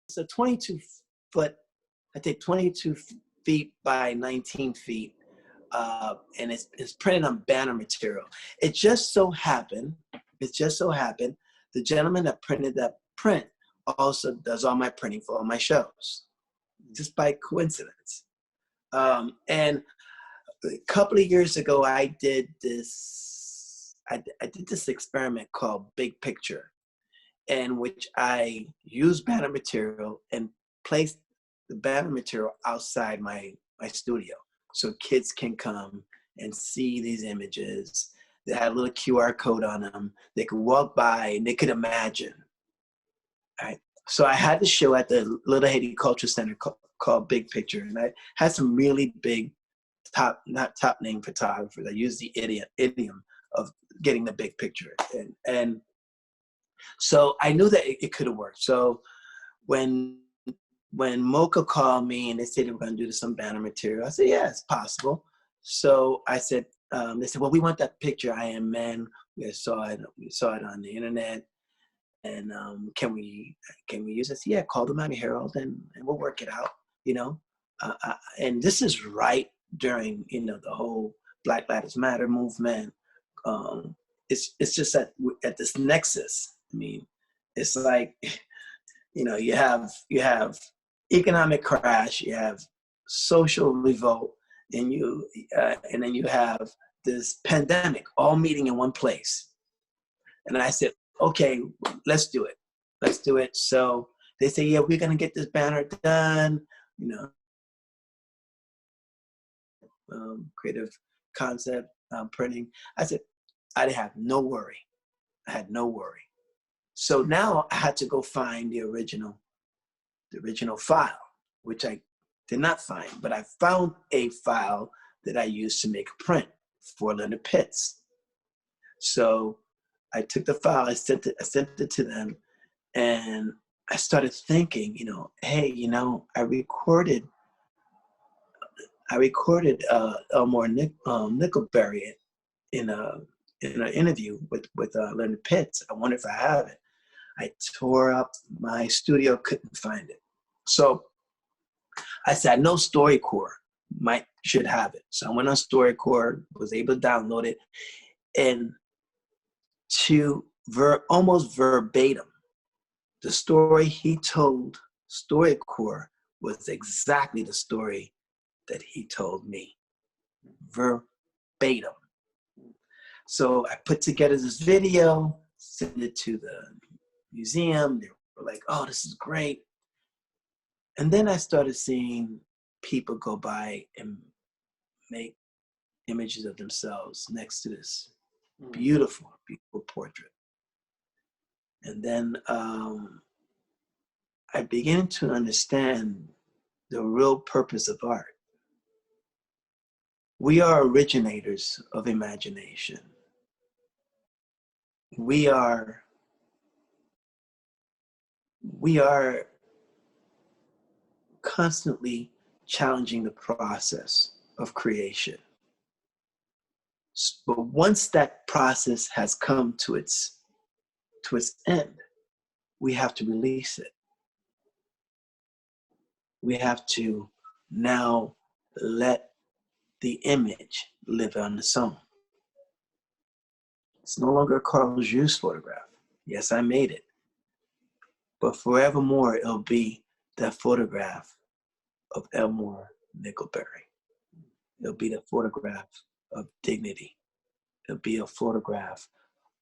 It's a 22 foot, I think 22 feet by 19 feet. And it's printed on banner material. It just so happened, the gentleman that printed that print also does all my printing for all my shows, just by coincidence. And a couple of years ago, I did this experiment called Big Picture, in which I used banner material and placed the banner material outside my studio, so kids can come and see these images. They had a little QR code on them. They could walk by and they could imagine. Right? So I had the show at the Little Haiti Culture Center called Big Picture, and I had some really big not top name photographers. I used the idiom of getting the big picture, and so I knew that it could have worked. So when Mocha called me and they said they were going to do some banner material, I said, yeah, it's possible. So I said, they said, well, we want that picture, I Am Man. We saw it on the internet, and can we use it? I said, yeah, call the Miami Herald and we'll work it out, you know. And this is right during, you know, the whole Black Lives Matter movement. It's just at this nexus. I mean, it's like, you know, you have economic crash, you have social revolt, and then you have this pandemic all meeting in one place. And I said, okay, let's do it. So they say, yeah, we're gonna get this banner done, you know, creative concept, printing. I said, I had no worry. So now I had to go find the original file, which I did not find, but I found a file that I used to make a print for Leonard Pitts. So I took the file, I sent it to them, and I started thinking, you know, hey, you know, I recorded Elmore Nickelberry in an interview with Leonard Pitts. I wonder if I have it. I tore up my studio, couldn't find it. So I said, I know StoryCorps should have it. So I went on StoryCorps, was able to download it, and to almost verbatim, the story he told StoryCorps was exactly the story that he told me, verbatim. So I put together this video, sent it to the museum. They were like, oh, this is great. And then I started seeing people go by and make images of themselves next to this beautiful, beautiful portrait. And then I began to understand the real purpose of art. We are originators of imagination. We are constantly challenging the process of creation. But once that process has come to its end, we have to release it. We have to now let the image live on its own. It's no longer a Carl-Phillipe Juste photograph. Yes, I made it. But forevermore, it'll be that photograph of Elmore Nickelberry. It'll be the photograph of dignity. It'll be a photograph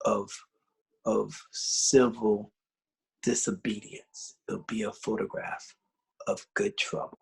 of civil disobedience. It'll be a photograph of good trouble.